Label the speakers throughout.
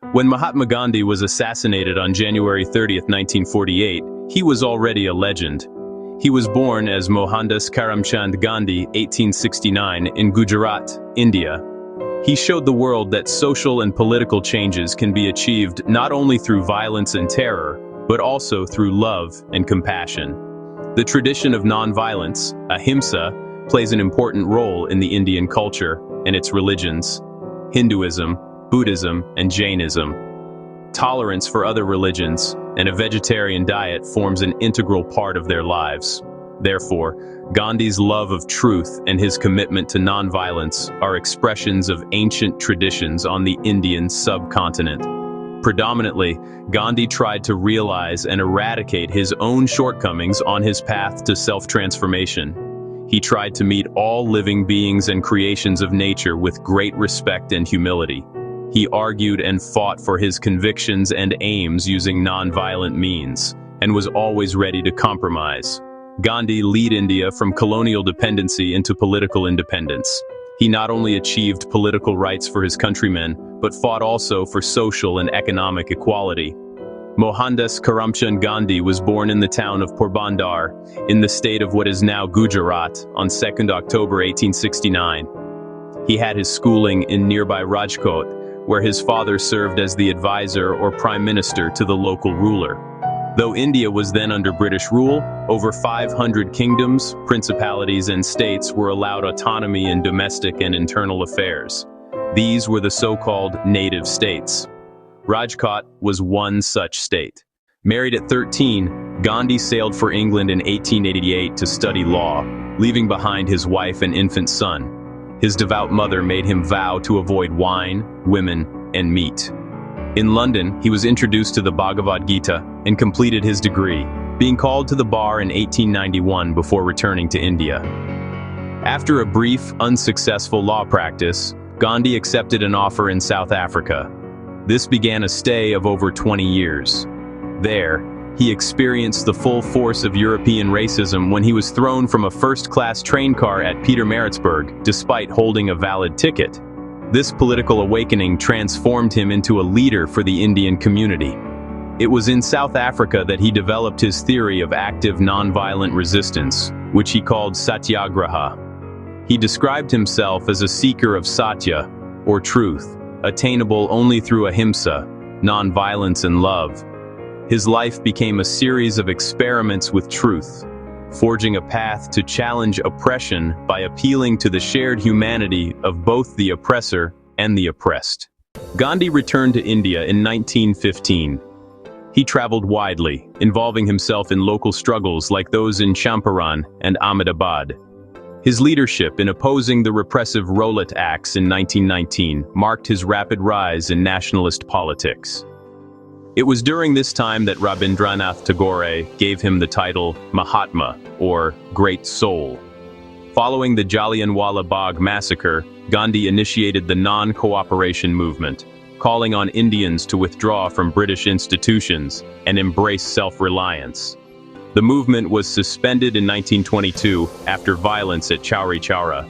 Speaker 1: When Mahatma Gandhi was assassinated on January 30th, 1948, he was already a legend. He was born as Mohandas Karamchand Gandhi, 1869, in Gujarat, India. He showed the world that social and political changes can be achieved not only through violence and terror, but also through love and compassion. The tradition of nonviolence, Ahimsa, plays an important role in the Indian culture and its religions: Hinduism, Buddhism, and Jainism. Tolerance for other religions and a vegetarian diet forms an integral part of their lives. Therefore, Gandhi's love of truth and his commitment to nonviolence are expressions of ancient traditions on the Indian subcontinent. Predominantly, Gandhi tried to realize and eradicate his own shortcomings on his path to self-transformation. He tried to meet all living beings and creations of nature with great respect and humility. He argued and fought for his convictions and aims using nonviolent means, and was always ready to compromise. Gandhi led India from colonial dependency into political independence. He not only achieved political rights for his countrymen, but fought also for social and economic equality. Mohandas Karamchand Gandhi was born in the town of Porbandar, in the state of what is now Gujarat, on 2nd October 1869. He had his schooling in nearby Rajkot, where his father served as the advisor or prime minister to the local ruler. Though India was then under British rule, over 500 kingdoms, principalities, and states were allowed autonomy in domestic and internal affairs. These were the so-called native states. Rajkot was one such state. Married at 13, Gandhi sailed for England in 1888 to study law, leaving behind his wife and infant son. His devout mother made him vow to avoid wine, women, and meat. In London, he was introduced to the Bhagavad Gita and completed his degree, being called to the bar in 1891 before returning to India. After a brief, unsuccessful law practice, Gandhi accepted an offer in South Africa. This began a stay of over 20 years. There, he experienced the full force of European racism when he was thrown from a first-class train car at Pietermaritzburg, despite holding a valid ticket. This political awakening transformed him into a leader for the Indian community. It was in South Africa that he developed his theory of active nonviolent resistance, which he called satyagraha. He described himself as a seeker of satya, or truth, attainable only through ahimsa, nonviolence and love. His life became a series of experiments with truth, forging a path to challenge oppression by appealing to the shared humanity of both the oppressor and the oppressed. Gandhi returned to India in 1915. He traveled widely, involving himself in local struggles like those in Champaran and Ahmedabad. His leadership in opposing the repressive Rowlatt Acts in 1919 marked his rapid rise in nationalist politics. It was during this time that Rabindranath Tagore gave him the title Mahatma, or Great Soul. Following the Jallianwala Bagh massacre, Gandhi initiated the non-cooperation movement, calling on Indians to withdraw from British institutions and embrace self-reliance. The movement was suspended in 1922 after violence at Chowri Chowra.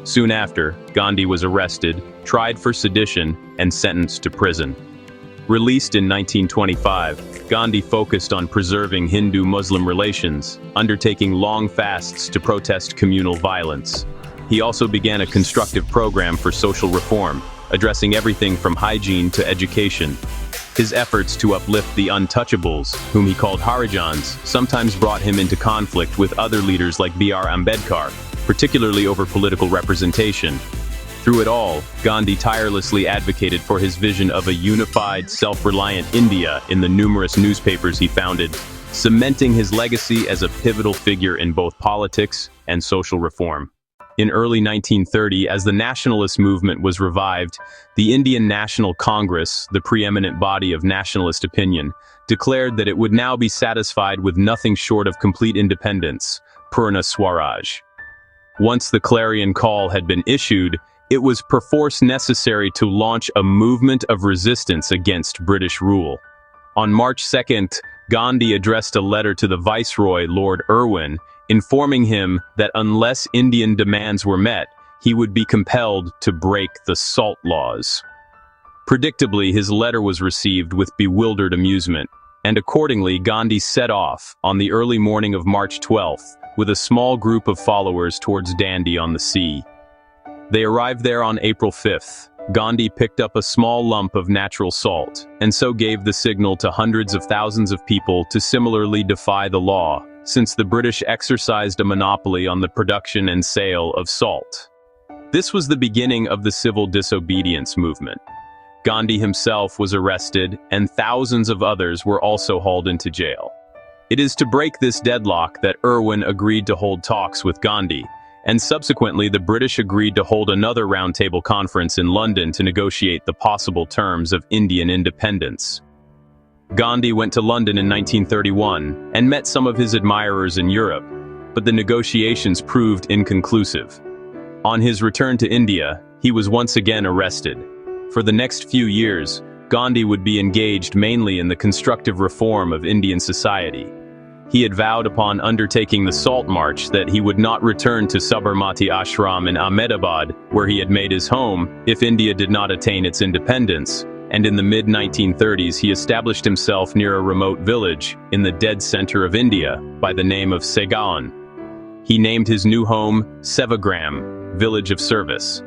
Speaker 1: Soon after, Gandhi was arrested, tried for sedition, and sentenced to prison. Released in 1925, Gandhi focused on preserving Hindu-Muslim relations, undertaking long fasts to protest communal violence. He also began a constructive program for social reform, addressing everything from hygiene to education. His efforts to uplift the untouchables, whom he called Harijans, sometimes brought him into conflict with other leaders like B.R. Ambedkar, particularly over political representation. Through it all, Gandhi tirelessly advocated for his vision of a unified, self-reliant India in the numerous newspapers he founded, cementing his legacy as a pivotal figure in both politics and social reform. In early 1930, as the nationalist movement was revived, the Indian National Congress, the preeminent body of nationalist opinion, declared that it would now be satisfied with nothing short of complete independence, Purna Swaraj. Once the clarion call had been issued, it was perforce necessary to launch a movement of resistance against British rule. On March 2nd, Gandhi addressed a letter to the Viceroy, Lord Irwin, informing him that unless Indian demands were met, he would be compelled to break the salt laws. Predictably, his letter was received with bewildered amusement, and accordingly Gandhi set off on the early morning of March 12th with a small group of followers towards Dandi on the sea. They arrived there on April 5th. Gandhi picked up a small lump of natural salt, and so gave the signal to hundreds of thousands of people to similarly defy the law, since the British exercised a monopoly on the production and sale of salt. This was the beginning of the civil disobedience movement. Gandhi himself was arrested, and thousands of others were also hauled into jail. It is to break this deadlock that Irwin agreed to hold talks with Gandhi, and subsequently the British agreed to hold another roundtable conference in London to negotiate the possible terms of Indian independence. Gandhi went to London in 1931 and met some of his admirers in Europe, but the negotiations proved inconclusive. On his return to India, he was once again arrested. For the next few years, Gandhi would be engaged mainly in the constructive reform of Indian society. He had vowed upon undertaking the Salt March that he would not return to Sabarmati Ashram in Ahmedabad, where he had made his home, if India did not attain its independence, and in the mid-1930s he established himself near a remote village in the dead center of India by the name of Segaon. He named his new home Sevagram, Village of Service.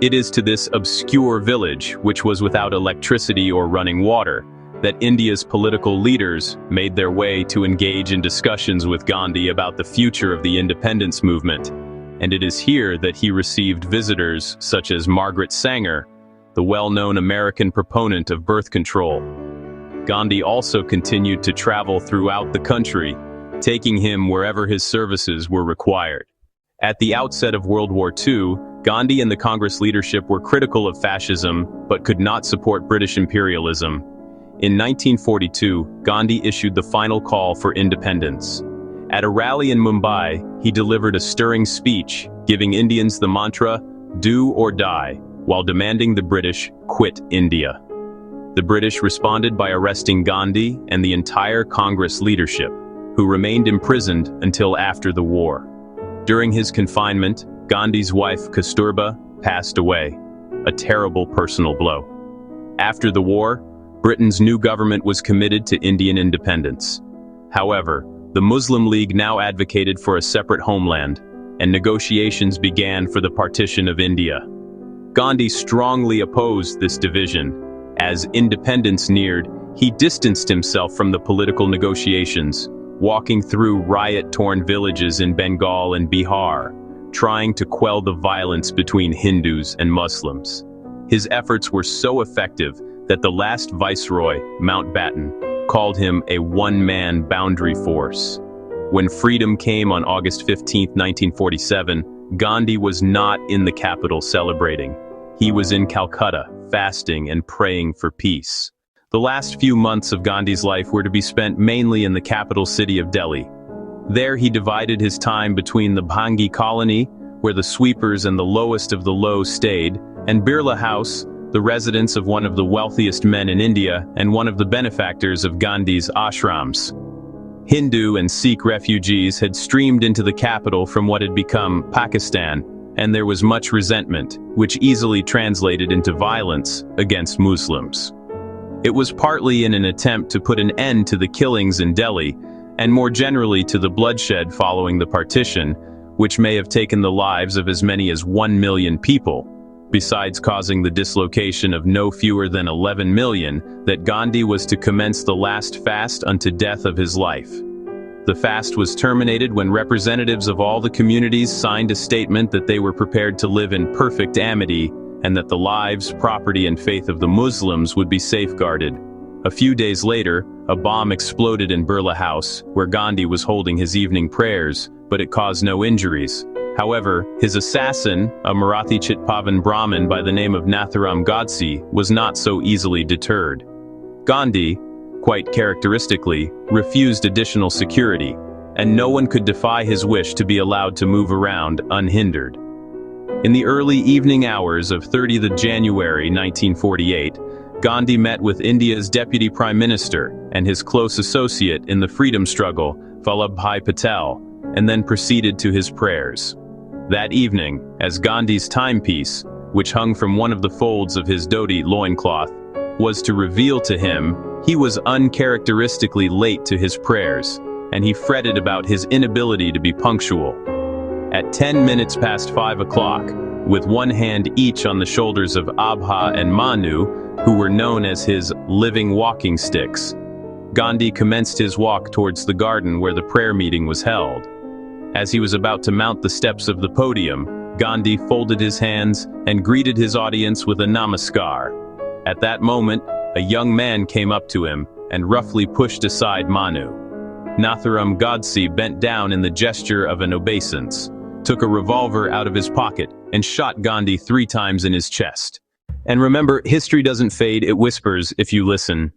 Speaker 1: It is to this obscure village, which was without electricity or running water, that India's political leaders made their way to engage in discussions with Gandhi about the future of the independence movement, and it is here that he received visitors such as Margaret Sanger, the well-known American proponent of birth control. Gandhi also continued to travel throughout the country, taking him wherever his services were required. At the outset of World War II, Gandhi and the Congress leadership were critical of fascism, but could not support British imperialism. In 1942, Gandhi issued the final call for independence. At a rally in Mumbai, he delivered a stirring speech, giving Indians the mantra, "Do or die," while demanding the British quit India. The British responded by arresting Gandhi and the entire Congress leadership, who remained imprisoned until after the war. During his confinement, Gandhi's wife Kasturba passed away, a terrible personal blow. After the war, Britain's new government was committed to Indian independence. However, the Muslim League now advocated for a separate homeland, and negotiations began for the partition of India. Gandhi strongly opposed this division. As independence neared, he distanced himself from the political negotiations, walking through riot-torn villages in Bengal and Bihar, trying to quell the violence between Hindus and Muslims. His efforts were so effective that the last viceroy, Mountbatten, called him a one-man boundary force. When freedom came on August 15, 1947, Gandhi was not in the capital celebrating. He was in Calcutta, fasting and praying for peace. The last few months of Gandhi's life were to be spent mainly in the capital city of Delhi. There he divided his time between the Bhangi colony, where the sweepers and the lowest of the low stayed, and Birla House, the residence of one of the wealthiest men in India and one of the benefactors of Gandhi's ashrams. Hindu and Sikh refugees had streamed into the capital from what had become Pakistan, and there was much resentment, which easily translated into violence against Muslims. It was partly in an attempt to put an end to the killings in Delhi, and more generally to the bloodshed following the partition, which may have taken the lives of as many as 1 million people, besides causing the dislocation of no fewer than 11 million, that Gandhi was to commence the last fast unto death of his life. The fast was terminated when representatives of all the communities signed a statement that they were prepared to live in perfect amity, and that the lives, property, and faith of the Muslims would be safeguarded. A few days later, a bomb exploded in Birla House, where Gandhi was holding his evening prayers, but it caused no injuries. However, his assassin, a Marathi Chitpavan Brahmin by the name of Nathuram Godse, was not so easily deterred. Gandhi, quite characteristically, refused additional security, and no one could defy his wish to be allowed to move around unhindered. In the early evening hours of 30th January 1948, Gandhi met with India's Deputy Prime Minister and his close associate in the freedom struggle, Vallabhbhai Patel, and then proceeded to his prayers. That evening, as Gandhi's timepiece, which hung from one of the folds of his dhoti loincloth, was to reveal to him he was uncharacteristically late to his prayers, and he fretted about his inability to be punctual. At 10 minutes past 5 o'clock, with one hand each on the shoulders of Abha and Manu, who were known as his living walking sticks, Gandhi commenced his walk towards the garden where the prayer meeting was held. As he was about to mount the steps of the podium, Gandhi folded his hands and greeted his audience with a namaskar. At that moment, a young man came up to him and roughly pushed aside Manu. Natharam Godse bent down in the gesture of an obeisance, took a revolver out of his pocket, and shot Gandhi 3 times in his chest. And remember, history doesn't fade, it whispers if you listen.